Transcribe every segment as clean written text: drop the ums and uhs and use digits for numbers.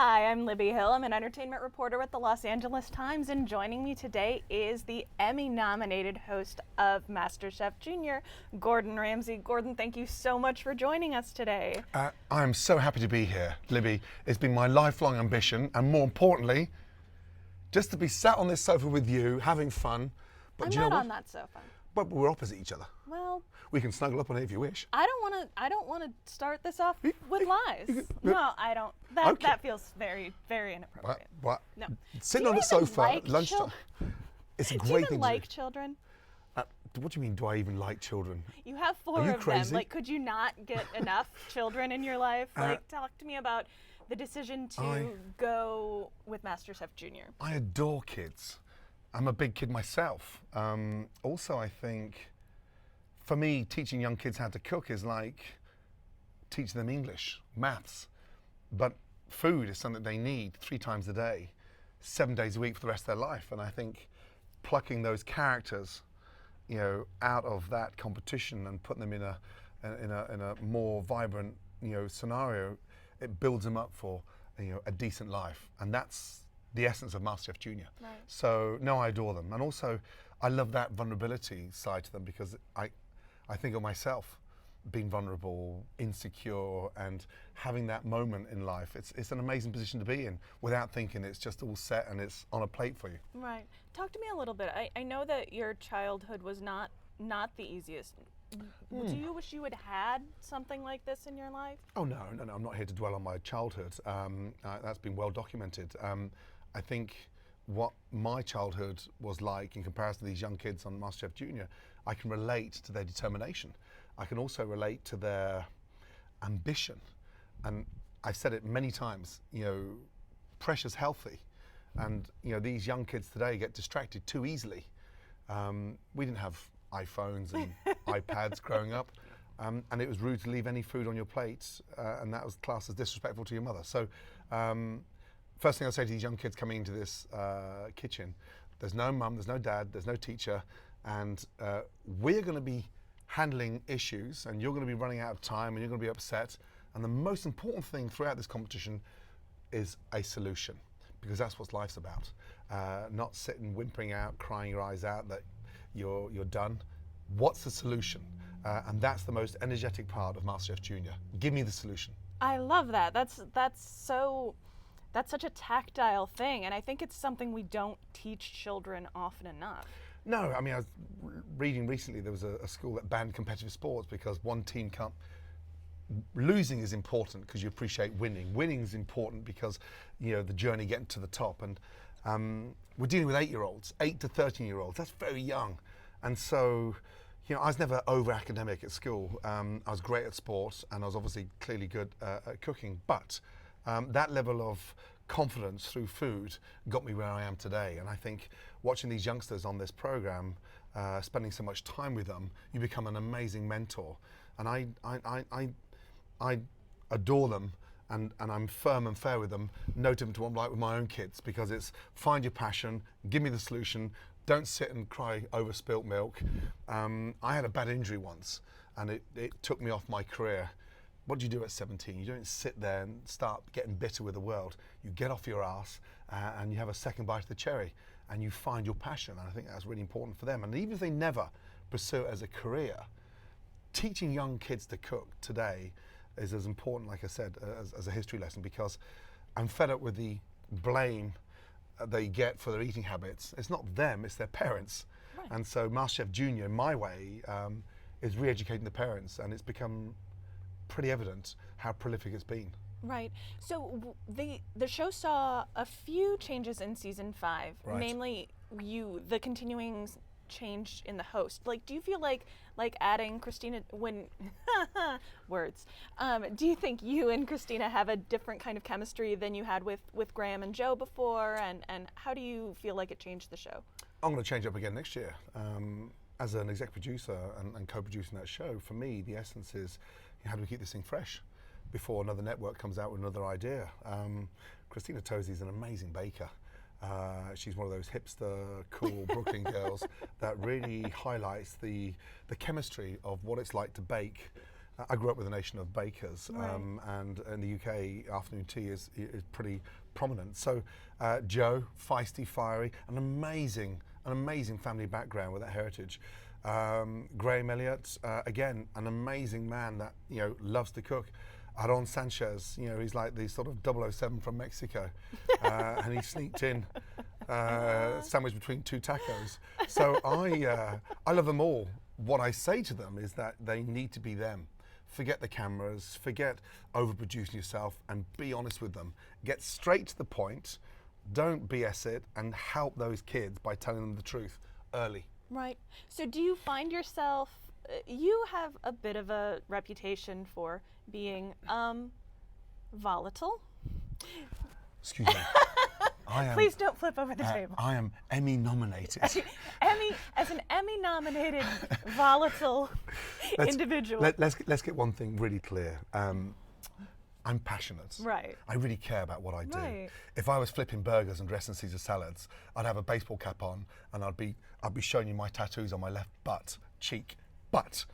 Hi, I'm Libby Hill. I'm an entertainment reporter with the Los Angeles Times, and joining me today is the Emmy-nominated host of MasterChef Junior, Gordon Ramsay. Gordon, thank you so much for joining us today. I'm so happy to be here, Libby. It's been my lifelong ambition, and more importantly, just to be sat on this sofa with you, having fun. But I'm do you know not what? on that sofa. But we're opposite each other. Well, We can snuggle up on it if you wish. I don't want to start this off with lies. No, I don't. Okay. That feels very, very inappropriate. What? No. Sitting Do on you the even sofa like at lunchtime. It's a Do you great even thing like to children? do. What do you mean, do I even like children? You have four Are you of crazy? them. Like, could you not get enough children in your life? Like, talk to me about the decision to go with MasterChef Junior. I adore kids. I'm a big kid myself. Also, I think, for me, teaching young kids how to cook is like teaching them English, maths. But food is something they need 3 times a day, 7 days a week for the rest of their life. And I think plucking those characters, out of that competition and putting them in a more vibrant, scenario, it builds them up for, a decent life. And that's the essence of MasterChef Junior. Right. So no, I adore them, and also I love that vulnerability side to them, because I think of myself being vulnerable, insecure, and having that moment in life. It's an amazing position to be in without thinking it's just all set and it's on a plate for you. Right. Talk to me a little bit. I know that your childhood was not the easiest. Do you wish you had had something like this in your life? Oh no, I'm not here to dwell on my childhood. That's been well documented. I think what my childhood was like in comparison to these young kids on MasterChef Junior, I can relate to their determination. I can also relate to their ambition. And I've said it many times, pressure's healthy. And these young kids today get distracted too easily. We didn't have iPhones and iPads growing up. And it was rude to leave any food on your plate, and that was classed as disrespectful to your mother. So first thing I'll say to these young kids coming into this kitchen, there's no mum, there's no dad, there's no teacher, and we're going to be handling issues, and you're going to be running out of time, and you're going to be upset. And the most important thing throughout this competition is a solution, because that's what life's about. Not sitting whimpering out, crying your eyes out that you're done. What's the solution? And that's the most energetic part of MasterChef Junior. Give me the solution. I love that. That's such a tactile thing, and I think it's something we don't teach children often enough. No, I mean, I was reading recently there was a school that banned competitive sports because one team can't. Losing is important because you appreciate winning. Winning is important because, the journey getting to the top. And we're dealing with 8-year-olds, 8 to 13-year-olds. That's very young. And so, I was never over academic at school. I was great at sports, and I was obviously clearly good at cooking. But that level of confidence through food got me where I am today. And I think watching these youngsters on this program, spending so much time with them, you become an amazing mentor. And I adore them, and I'm firm and fair with them, no different to what I'm like with my own kids, because it's find your passion, give me the solution, don't sit and cry over spilt milk. I had a bad injury once, and it took me off my career. What do you do at 17? You don't sit there and start getting bitter with the world. You get off your ass and you have a second bite of the cherry, and you find your passion. And I think that's really important for them. And even if they never pursue it as a career, teaching young kids to cook today is as important, like I said, as a history lesson, because I'm fed up with the blame they get for their eating habits. It's not them, it's their parents. Right. And so MasterChef Junior, in my way, is re-educating the parents, and it's become pretty evident how prolific it's been. Right. So the show saw a few changes in season 5, Right. namely the continuing change in the host. Like, do you feel like adding Christina words? Do you think you and Christina have a different kind of chemistry than you had with Graham and Joe before? And how do you feel like it changed the show? I'm going to change up again next year. As an exec producer and co-producing that show, for me, the essence is, how do we keep this thing fresh before another network comes out with another idea? Christina Tozzi is an amazing baker. She's one of those hipster, cool Brooklyn girls that really highlights the chemistry of what it's like to bake I grew up with a nation of bakers, Right. and in the UK, afternoon tea is pretty prominent. So Joe, feisty, fiery, an amazing family background with that heritage. Graham Elliott, again, an amazing man that loves to cook. Aaron Sanchez, he's like the sort of 007 from Mexico, and he sneaked in sandwiched between two tacos. So I love them all. What I say to them is that they need to be them. Forget the cameras, forget overproducing yourself, and be honest with them. Get straight to the point, don't BS it, and help those kids by telling them the truth early. Right. So do you find yourself, you have a bit of a reputation for being volatile. Excuse me. Please don't flip over the table. I am Emmy nominated. As an Emmy nominated volatile individual. Let's get one thing really clear. I'm passionate. Right. I really care about what I do. Right. If I was flipping burgers and dressing Caesar salads, I'd have a baseball cap on and I'd be showing you my tattoos on my left butt cheek. But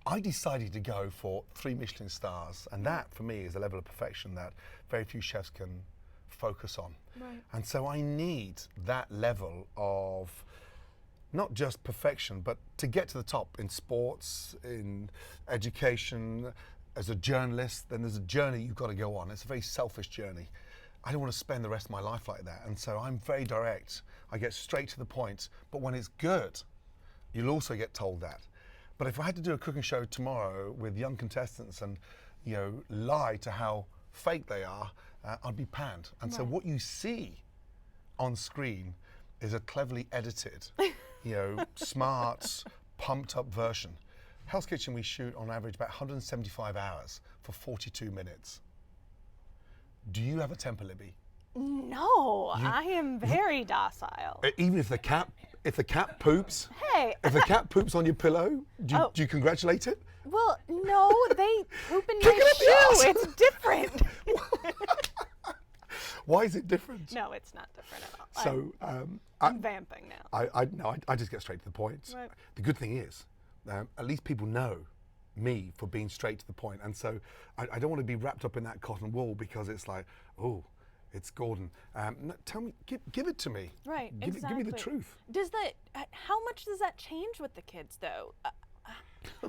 I decided to go for 3 Michelin stars, and that for me is a level of perfection that very few chefs can focus on. Right. And so I need that level of not just perfection, but to get to the top in sports, in education, as a journalist, then there's a journey you've got to go on. It's a very selfish journey. I don't want to spend the rest of my life like that. And so I'm very direct. I get straight to the point. But when it's good, you'll also get told that. But if I had to do a cooking show tomorrow with young contestants and, lie to how fake they are, I'd be panned. And so what you see on screen is a cleverly edited, smart, pumped up version. Hell's Kitchen, we shoot on average about 175 hours for 42 minutes. Do you have a temper, Libby? No, I am very docile. Even if the cat poops, Hey. if the cat poops on your pillow, do you congratulate it? Well, no, they poop in Kick my it up the shoe. arse. It's different. Why is it different? No, it's not different at all. So I'm vamping now. I just get straight to the point. Right. The good thing is, at least people know me for being straight to the point, and so I don't want to be wrapped up in that cotton wool because it's like, oh, it's Gordon. No, tell me, give it to me. Right, Give exactly. me the truth. How much does that change with the kids, though?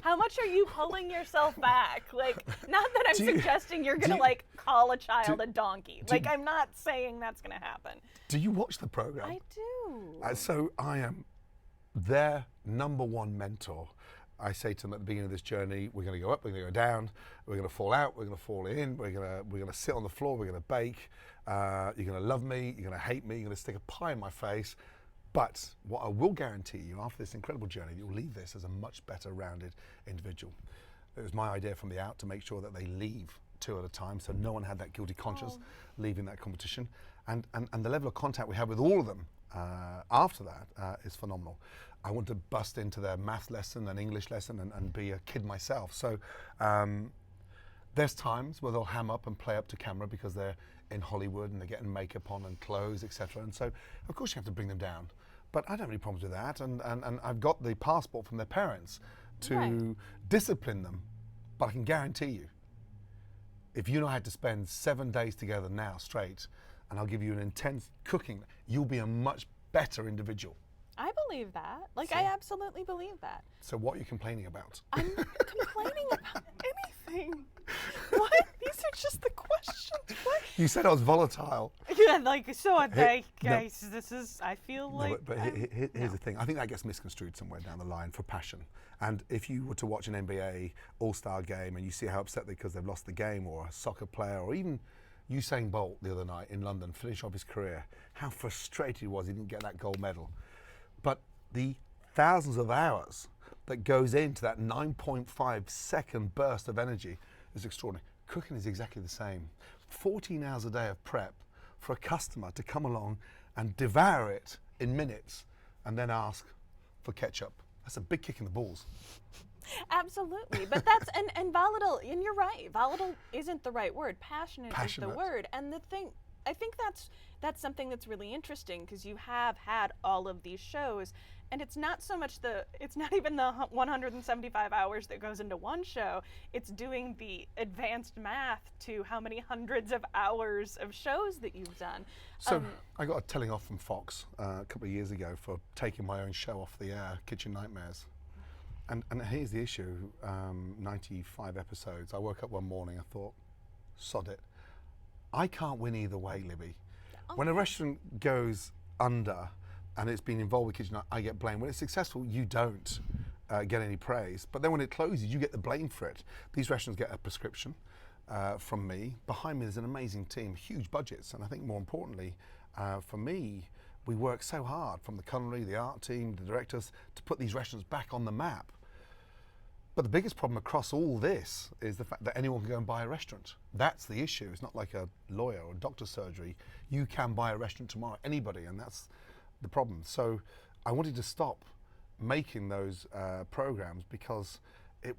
How much are you pulling yourself back? Like, not that I'm suggesting you're going to, call a child a donkey. I'm not saying that's going to happen. Do you watch the program? I do. So I am their number one mentor. I say to them at the beginning of this journey, we're going to go up, we're going to go down, we're going to fall out, we're going to fall in, we're going to sit on the floor, we're going to bake. You're going to love me, you're going to hate me, you're going to stick a pie in my face. But what I will guarantee you after this incredible journey, you'll leave this as a much better rounded individual. It was my idea from the out to make sure that they leave 2 at a time, so no one had that guilty conscience leaving that competition. And the level of contact we have with all of them after that is phenomenal. I want to bust into their math lesson and English lesson and be a kid myself. So there's times where they'll ham up and play up to camera because they're in Hollywood and they're getting makeup on and clothes, etc. And so, of course, you have to bring them down. But I don't have any problems with that. And I've got the passport from their parents to discipline them. But I can guarantee you, if you and I had to spend 7 days together now straight, and I'll give you an intense cooking, you'll be a much better individual. I believe that. I absolutely believe that. So what are you complaining about? I'm complaining about anything. What? These are just the questions. What? You said I was volatile. Yeah, this is, I feel like. No, but here's the thing. I think that gets misconstrued somewhere down the line for passion. And if you were to watch an NBA All-Star game and you see how upset because they've lost the game, or a soccer player, or even Usain Bolt the other night in London, finish off his career, how frustrated he was he didn't get that gold medal. But the thousands of hours that goes into that 9.5 second burst of energy is extraordinary. Cooking is exactly the same. 14 hours a day of prep for a customer to come along and devour it in minutes and then ask for ketchup. That's a big kick in the balls. Absolutely, but that's and volatile, and you're right. Volatile isn't the right word. Passionate is the word. And the thing, I think that's something that's really interesting because you have had all of these shows, And it's not so much it's not even the 175 hours that goes into one show. It's doing the advanced math to how many hundreds of hours of shows that you've done. So I got a telling off from Fox a couple of years ago for taking my own show off the air, Kitchen Nightmares. And here's the issue, 95 episodes. I woke up one morning, I thought, sod it. I can't win either way, Libby. When a restaurant goes under and it's been involved with kitchen, I get blamed. When it's successful, you don't get any praise. But then when it closes, you get the blame for it. These restaurants get a prescription from me. Behind me, there's an amazing team, huge budgets. And I think more importantly, for me, we work so hard from the culinary, the art team, the directors, to put these restaurants back on the map. But the biggest problem across all this is the fact that anyone can go and buy a restaurant. That's the issue. It's not like a lawyer or doctor's surgery. You can buy a restaurant tomorrow, anybody, and that's the problem. So I wanted to stop making those programs because it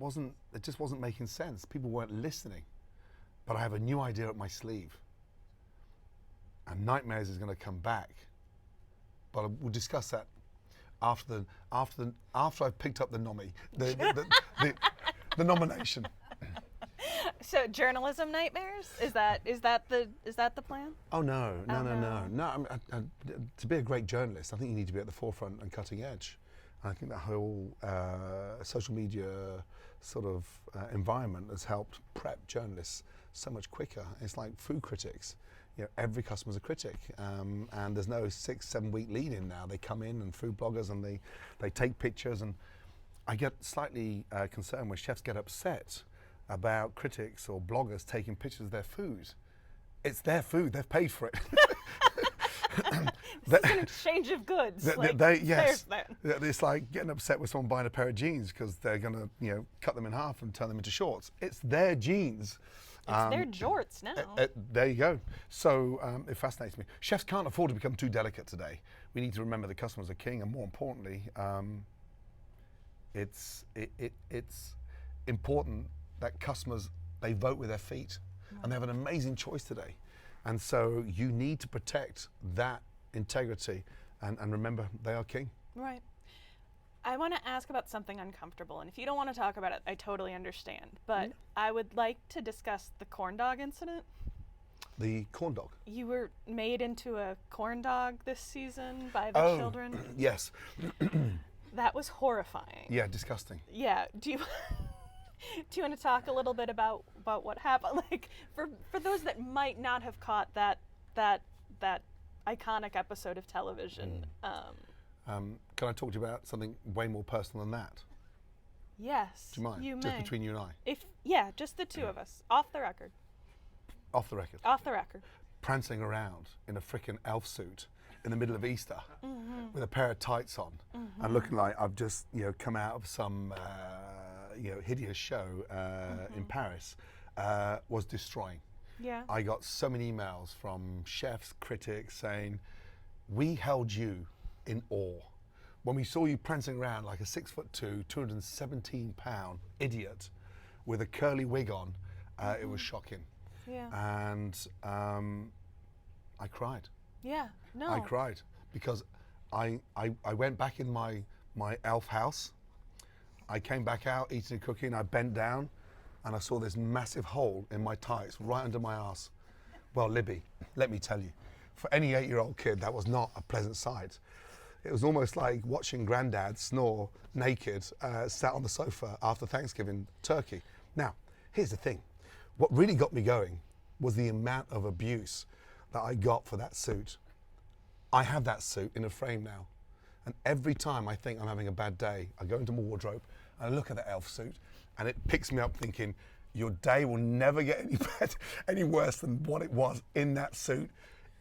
just wasn't making sense. People weren't listening. But I have a new idea up my sleeve. And Nightmares is going to come back. But we'll discuss that after I've picked up the the nomination. So journalism nightmares, is that the plan? Oh no. To be a great journalist, I think you need to be at the forefront and cutting edge. And I think that whole social media sort of environment has helped prep journalists so much quicker. It's like food critics. You know, every customer's a critic, and there's no 6-7 week lead in now. They come in, and food bloggers, and they take pictures, and I get slightly concerned when chefs get upset about critics or bloggers taking pictures of their food. It's their food, they've paid for it. This is an exchange of goods. Yes, it's like getting upset with someone buying a pair of jeans because they're going to, cut them in half and turn them into shorts. It's their jeans. It's their jorts now. There you go. So it fascinates me. Chefs can't afford to become too delicate today. We need to remember the customers are king, and more importantly, it's important that customers, they vote with their feet, and they have an amazing choice today. And so you need to protect that integrity and remember they are king. Right. I want to ask about something uncomfortable, and if you don't want to talk about it, I totally understand. But I would like to discuss the corn dog incident. The corn dog? You were made into a corn dog this season by the children. Yes. That was horrifying. Yeah, disgusting. Yeah. Do you want to talk a little bit about what happened? Like for those that might not have caught that iconic episode of television. Can I talk to you about something way more personal than that? Yes. Do you mind? You Just may. between you and I. Just the two of us. Off the record. Off the record. Off the record. Prancing around in a frickin' elf suit in the middle of Easter with a pair of tights on and looking like I've just come out of some hideous show in Paris was destroying. Yeah. I got so many emails from chefs, critics saying, we held you in awe. When we saw you prancing around like a 6'2", 217-pound idiot with a curly wig on, it was shocking. Yeah. And I cried. Yeah. No. I cried because I went back in my elf house. I came back out eating and cooking. I bent down and I saw this massive hole in my tights right under my arse. Well, Libby, let me tell you, for any 8-year-old kid, that was not a pleasant sight. It was almost like watching Granddad snore naked, sat on the sofa after Thanksgiving turkey. Now, here's the thing. What really got me going was the amount of abuse that I got for that suit. I have that suit in a frame now. And every time I think I'm having a bad day, I go into my wardrobe and I look at that elf suit and it picks me up thinking, your day will never get any better, any worse than what it was in that suit,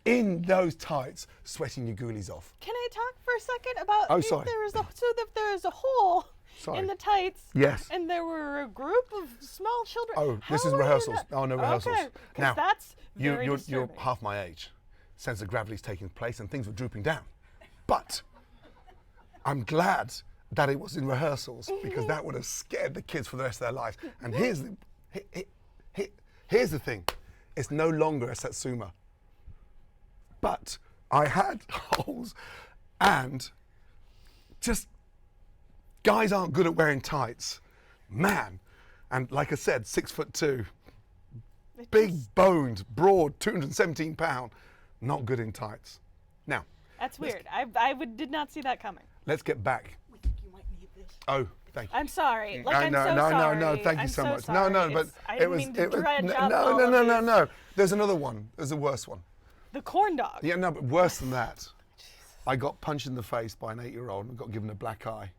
in those tights, sweating your ghoulies off. Can I talk for a second about sorry. if there is a hole in the tights? Yes. And there were a group of small children. Oh, this is rehearsals. Oh, no rehearsals. Okay, now, that's very you're disturbing. half my age. Sense of gravity's taking place and things were drooping down. But I'm glad that it was in rehearsals because that would have scared the kids for the rest of their lives. And here's the thing. It's no longer a Satsuma. But I had holes, and just, guys aren't good at wearing tights. Man. And like I said, 6'2", big boned, broad, 217 pound, not good in tights. Now. That's weird. Did not see that coming. Let's get back. We think you might need this. Oh, thank you. I'm sorry. Like, I'm no, so no, sorry. no, thank you so much. Sorry. No, but I it was, didn't mean to dredge up no, all no, of no, no, these. no. There's another one. There's a worse one. The corn dog. Yeah, no, but worse than that. I got punched in the face by an 8-year-old and got given a black eye.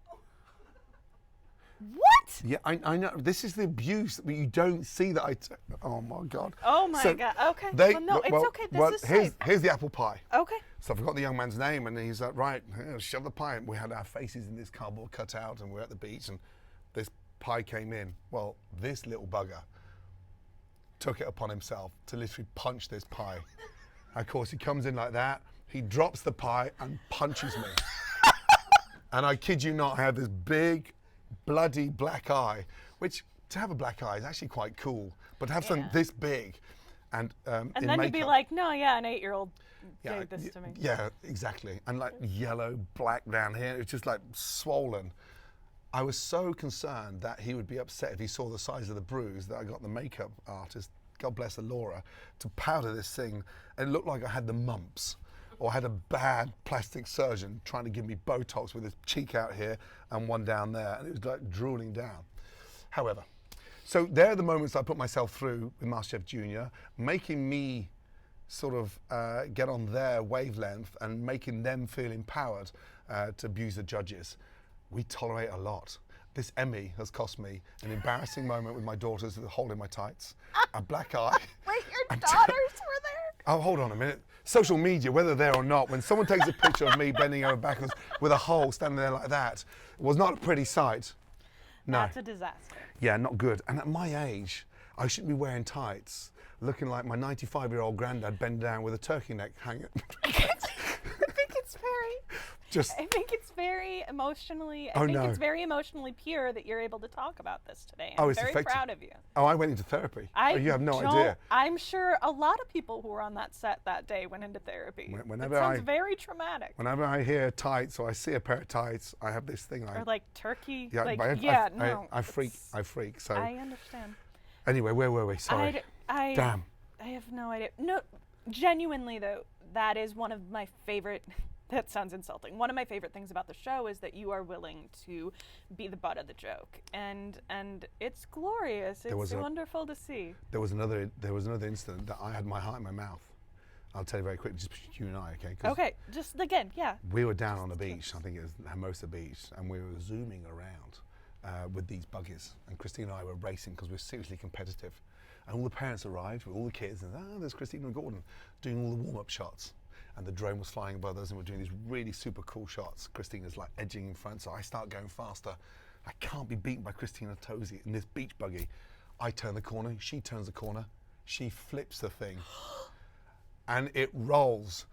What? Yeah, I know. This is the abuse, but you don't see that. Oh my God. Oh my God. Okay. Well, no, it's okay. This is safe. Here's the apple pie. Okay. So I forgot the young man's name, and he's like, right, shove the pie. And we had our faces in this cardboard cutout, and we're at the beach, and this pie came in. Well, this little bugger took it upon himself to literally punch this pie. Of course, he comes in like that. He drops the pie and punches me. And I kid you not, I had this big, bloody black eye, which to have a black eye is actually quite cool, but to have something this big and And in then makeup, you'd be like, no, yeah, an 8-year-old yeah, gave this to me. yeah, exactly, and like yellow, black down here, it was just like swollen. I was so concerned that he would be upset if he saw the size of the bruise that I got the makeup artist, God bless her, Laura, to powder this thing. It looked like I had the mumps. Or had a bad plastic surgeon trying to give me Botox with his cheek out here and one down there, and it was like drooling down. However, so there are the moments I put myself through with MasterChef Junior, making me sort of get on their wavelength and making them feel empowered to abuse the judges. We tolerate a lot. This Emmy has cost me an embarrassing moment with my daughters with a hole in my tights, a black eye. Wait, your daughters were there? Oh, hold on a minute. Social media, whether they're or not, when someone takes a picture of me bending over backwards with a hole standing there like that, was not a pretty sight. No. That's a disaster. Yeah, not good. And at my age, I shouldn't be wearing tights, looking like my 95-year-old granddad bent down with a turkey neck hanging. I think it's very. Just. I think it's very emotionally. Oh, I think no. it's very emotionally pure that you're able to talk about this today. Oh, I'm it's very effective. proud of you. Oh, I went into therapy. You have no idea. I'm sure a lot of people who were on that set that day went into therapy. Whenever it sounds very traumatic. Whenever I hear tights or I see a pair of tights, I have this thing. Or like turkey. Yeah, like, I freak. So I understand. anyway, where were we? Sorry. Damn. I have no idea. No, genuinely though, that is one of my favorite. That sounds insulting. One of my favorite things about the show is that you are willing to be the butt of the joke, and it's glorious. It's wonderful to see. There was another incident that I had my heart in my mouth. I'll tell you very quickly, just you and I, okay? Okay, just again, yeah. We were down on the beach. I think it was Hermosa Beach, and we were zooming around with these buggies. And Christina and I were racing because we were seriously competitive. And all the parents arrived with all the kids, and there's Christina and Gordon doing all the warm-up shots. And the drone was flying above us, and we're doing these really super cool shots. Christina's like edging in front, so I start going faster. I can't be beaten by Christina Tosi in this beach buggy. I turn the corner, she turns the corner, she flips the thing, and it rolls,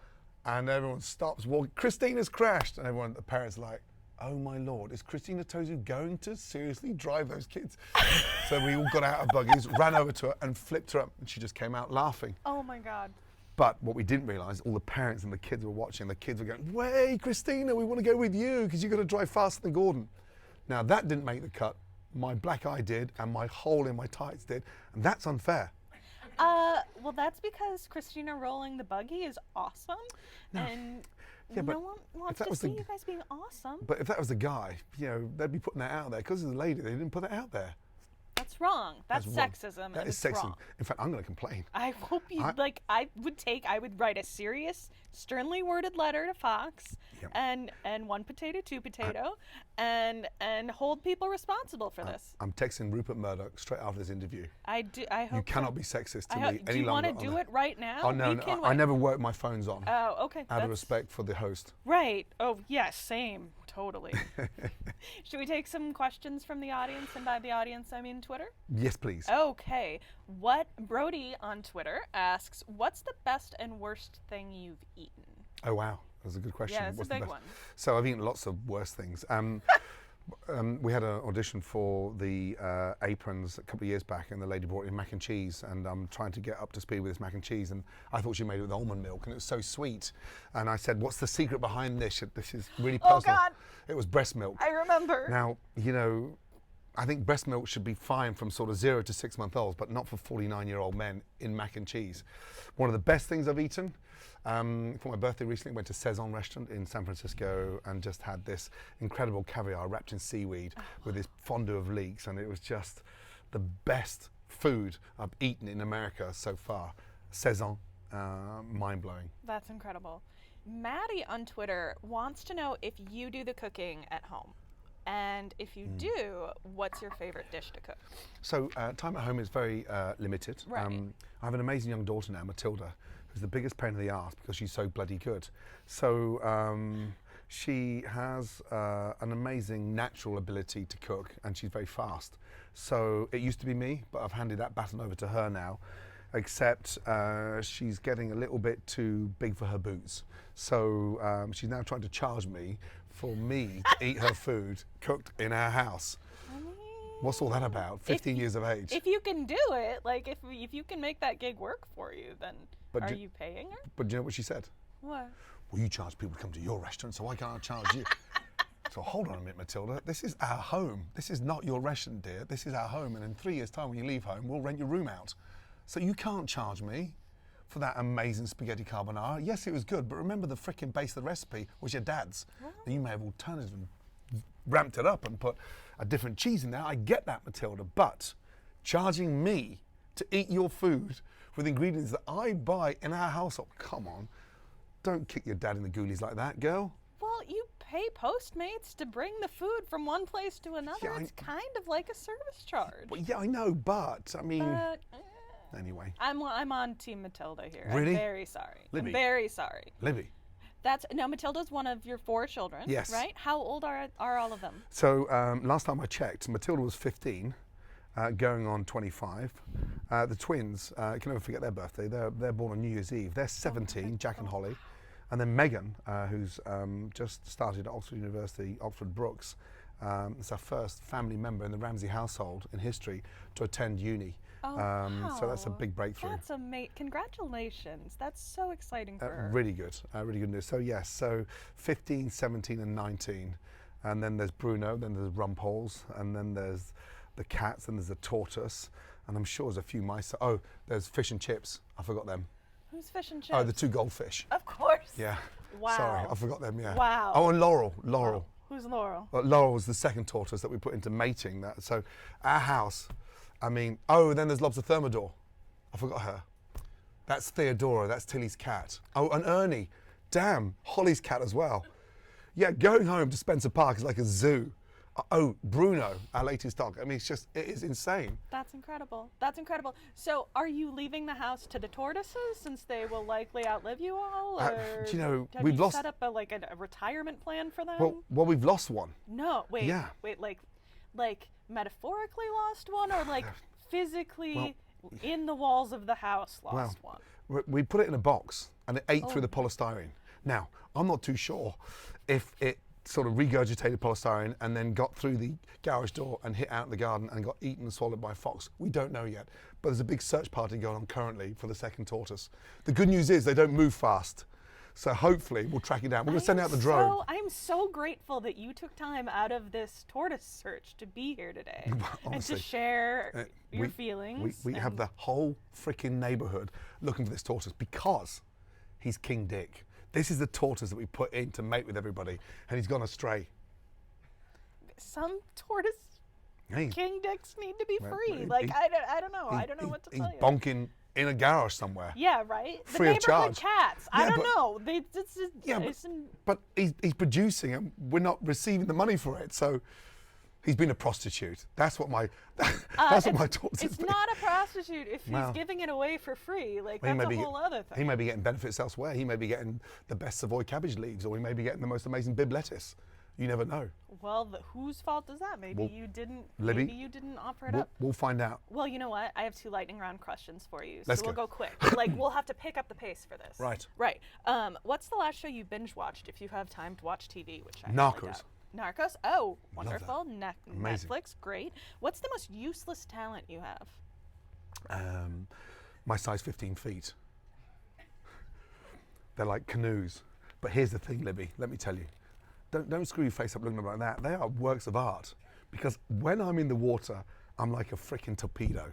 and everyone stops walking. Christina's crashed, and the parents are like, oh my Lord, is Christina Tosi going to seriously drive those kids? So we all got out of buggies, ran over to her, and flipped her up, and she just came out laughing. Oh my God. But what we didn't realise, all the parents and the kids were watching. The kids were going, "Way, Christina, we want to go with you because you're going to drive faster than Gordon." Now that didn't make the cut. My black eye did, and my hole in my tights did, and that's unfair. Well, that's because Christina rolling the buggy is awesome, and Yeah, but no one wants that to was see the- you guys being awesome. But if that was the guy, they'd be putting that out there. Because of the lady, they didn't put that out there. That's wrong. That's wrong. sexism. That and is it's sexism. wrong. In fact, I'm going to complain. I hope you I would write a serious, sternly worded letter to Fox, Yep. and 1 potato, 2 potato, and hold people responsible for this. I'm texting Rupert Murdoch straight after this interview. I hope You cannot be sexist to I me hope, any do you longer. want to do it right now? Oh no, We no, can I wait. never work my phones on. Oh, okay. Out of that's- respect for the host. Right. Oh, yes, same. Totally. Should we take some questions from the audience? And by the audience, I mean Twitter? Yes, please. Okay. Brody on Twitter asks, what's the best and worst thing you've eaten? Oh wow, that's a good question. Yeah, that's What's a the big best? one. So I've eaten lots of worse things. We had an audition for the aprons a couple of years back, and the lady brought in mac and cheese, and I'm trying to get up to speed with this mac and cheese, and I thought she made it with almond milk, and it was so sweet. And I said, "What's the secret behind this? This is really personal." Oh God! It was breast milk. I remember. Now, I think breast milk should be fine from sort of 0 to 6 month olds, but not for 49-year-old men in mac and cheese. One of the best things I've eaten. For my birthday recently, went to Saison restaurant in San Francisco and just had this incredible caviar wrapped in seaweed with this fondue of leeks, and it was just the best food I've eaten in America so far. Saison, mind-blowing. That's incredible. Maddie on Twitter wants to know if you do the cooking at home. And if you do, what's your favorite dish to cook? So time at home is very limited. Right. I have an amazing young daughter now, Matilda, who's the biggest pain in the arse because she's so bloody good. So she has an amazing natural ability to cook, and she's very fast. So it used to be me, but I've handed that baton over to her now, except she's getting a little bit too big for her boots. So she's now trying to charge me for me to eat her food cooked in our house. I mean, What's all that about? 15 years of age. if you can do it, like if you can make that gig work for you, then But are do- you paying her? But do you know what she said? What? Well, you charge people to come to your restaurant, so why can't I charge you? So hold on a minute, Matilda. This is our home. This is not your restaurant, dear. This is our home, and in 3 years' time when you leave home, we'll rent your room out. So you can't charge me for that amazing spaghetti carbonara. Yes, it was good, but remember the frickin' base of the recipe was your dad's. Now, you may have alternatively ramped it up and put a different cheese in there. I get that, Matilda, but charging me to eat your food with ingredients that I buy in our household, come on. Don't kick your dad in the ghoulies like that, girl. Well, you pay Postmates to bring the food from one place to another. Yeah, It's kind of like a service charge. Well, yeah, I know, but I mean, But, anyway. I'm on Team Matilda here. Really? I'm very sorry. Libby. I'm very sorry. Libby. Now Matilda's one of your 4 children. Yes. Right? How old are all of them? So last time I checked, Matilda was 15, going on 25. The twins, I can never forget their birthday. They're born on New Year's Eve. They're 17, Jack and Holly. And then Megan, who's just started at Oxford University, Oxford Brookes. It's our first family member in the Ramsay household in history to attend uni. Oh, So that's a wow. big breakthrough. That's amazing. Congratulations. That's so exciting for her. Really good news. So yes, so 15, 17 and 19. And then there's Bruno, then there's Rumpoles, and then there's the cats, and there's the tortoise, and I'm sure there's a few mice. Oh, there's fish and chips. I forgot them. Who's fish and chips? Oh, the 2 goldfish. Of course. Yeah. Wow. Sorry, I forgot them, yeah. Wow. Oh, and Laurel. Who's Laurel? Laurel was the second tortoise that we put into mating. So our house, I mean, oh, then there's Lobster Thermidor. I forgot her. That's Theodora, that's Tilly's cat. Oh, and Ernie. Damn, Holly's cat as well. Yeah, going home to Spencer Park is like a zoo. Oh, Bruno, our latest dog. I mean, it is insane. That's incredible. That's incredible. So, are you leaving the house to the tortoises since they will likely outlive you all? Or do you know, have we've you lost- set up a retirement plan for them? Well, we've lost one. No, wait, Yeah. wait, like metaphorically lost one, or like physically in the walls of the house lost one? We put it in a box and it ate through the polystyrene. Now, I'm not too sure if it sort of regurgitated polystyrene and then got through the garage door and hit out in the garden and got eaten and swallowed by a fox. We don't know yet. But there's a big search party going on currently for the second tortoise. The good news is they don't move fast. So hopefully we'll track it down. We're going to send out the drone. I am so grateful that you took time out of this tortoise search to be here today and Honestly, to share your feelings. We have the whole freaking neighborhood looking for this tortoise because he's King Dick. This is the tortoise that we put in to mate with everybody, and he's gone astray. Some tortoise Hey, king dicks need to be Well, free. he- Like, I don't know. I don't know what to tell you. He's bonking in a garage somewhere. Yeah, right? Free the of charge. neighborhood cats. I Yeah, don't but- know. Yeah, it's in- but he's producing and we're not receiving the money for it. So he's been a prostitute. That's what my that's what my tortoise It's is. not a prostitute if Well, he's giving it away for free. Like, He that's may a be whole other thing. He may be getting benefits elsewhere. He may be getting the best Savoy cabbage leaves, or he may be getting the most amazing bib lettuce. You never know. Well, whose fault is that? Maybe Well, you didn't. Libby, Maybe you didn't offer it up. We'll find out. Well, you know what? I have 2 lightning round questions for you, so Let's we'll go. go quick. Like, we'll have to pick up the pace for this. Right. Right. What's the last show you binge watched? If you have time to watch TV, which I highly Narcos. doubt. Narcos. Oh, Love that. wonderful. Amazing. Netflix, great. What's the most useless talent you have? My size 15 feet. They're like canoes. But here's the thing, Libby, let me tell you. Don't screw your face up looking like that. They are works of art. Because when I'm in the water, I'm like a freaking torpedo.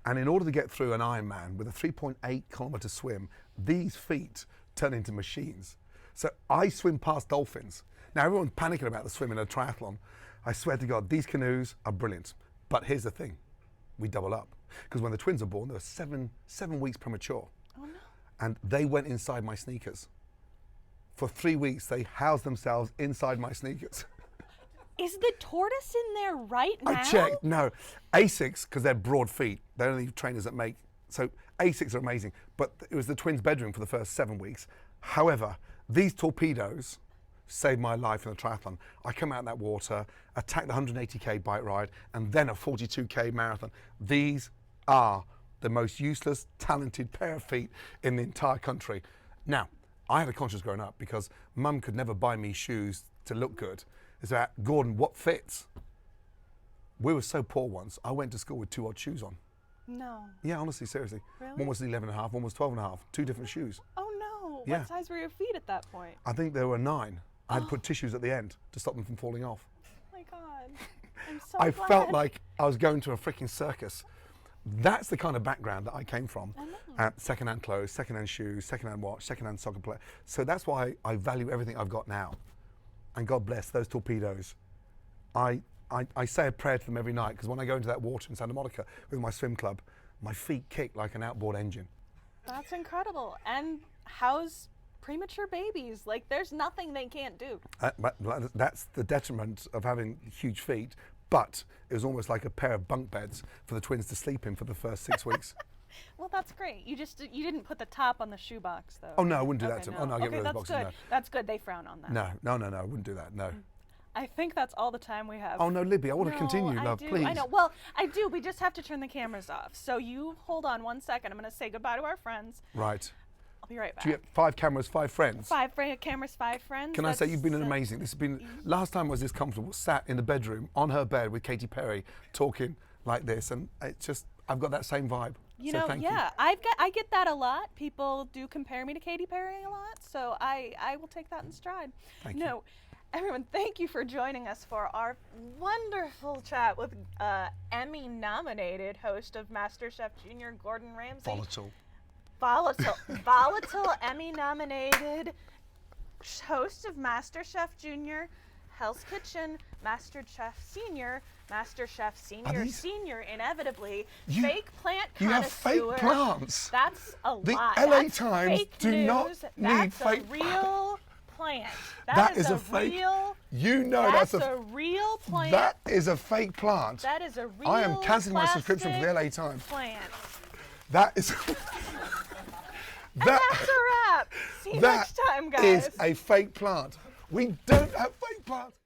And in order to get through an Ironman with a 3.8 kilometer swim, these feet turn into machines. So I swim past dolphins. Now everyone's panicking about the swim in a triathlon. I swear to God, these canoes are brilliant. But here's the thing, we double up. Because when the twins were born, they were seven weeks premature. Oh no. And they went inside my sneakers. For 3 weeks, they housed themselves inside my sneakers. Is the tortoise in there right now? I checked, no. Asics, because they're broad feet, they're only trainers that make, so Asics are amazing. But it was the twins' bedroom for the first 7 weeks. However, these torpedoes saved my life in the triathlon. I come out in that water, attack the 180k bike ride, and then a 42k marathon. These are the most useless, talented pair of feet in the entire country. Now, I had a conscience growing up because Mum could never buy me shoes to look good. It's about, Gordon, what fits? We were so poor once, I went to school with 2 odd shoes on. No. Yeah, honestly, seriously. Really? One was 11 and a half, one was 12 and a half, 2 different shoes. Oh no. Yeah. What size were your feet at that point? I think there were 9. I had to put tissues at the end to stop them from falling off. Oh my God. I'm so I glad. felt like I was going to a freaking circus. That's the kind of background that I came from. I know. Second-hand clothes, second-hand shoes, second-hand watch, second-hand soccer player. So that's why I value everything I've got now. And God bless those torpedoes. I say a prayer to them every night because when I go into that water in Santa Monica with my swim club, my feet kick like an outboard engine. That's incredible. And how's premature babies? Like, there's nothing they can't do. But that's the detriment of having huge feet. But it was almost like a pair of bunk beds for the twins to sleep in for the first 6 weeks. Well, that's great. You didn't put the top on the shoebox, though. Oh no, I wouldn't do that Okay, to them. no. Oh no, I'll get Okay, rid of that's those boxes. good. No. That's good. They frown on that. No, I wouldn't do that. No. I think that's all the time we have. Oh no, Libby, I want to No, continue, I love, do. please. I know. Well, I do. We just have to turn the cameras off. So you hold on 1 second. I'm going to say goodbye to our friends. Right. I'll be right back. Do you get 5 cameras, 5 friends? 5 cameras, 5 friends. Can I say you've been That's, amazing? This has been last time I was this comfortable, sat in the bedroom on her bed with Katy Perry, talking like this, and it's just I've got that same vibe. You So know, thank yeah, I get that a lot. People do compare me to Katy Perry a lot, so I will take that in stride. Thank you. No, everyone, thank you for joining us for our wonderful chat with Emmy-nominated host of MasterChef Junior, Gordon Ramsay. Volatile Emmy-nominated host of MasterChef Junior, Hell's Kitchen, MasterChef Senior, MasterChef Senior, these- Senior, inevitably, You- fake plant You have fake connoisseur. plants. That's a The lot. LA That's Times fake do news. not need That's fake a real plant. That is a a fake. real. You know That's that's a real plant. that is a fake plant. That is a real. I am cancelling my subscription for the LA plastic Times. Plant. That is. And that's a wrap. See you that next time, guys. is a fake plant. We don't have fake plants.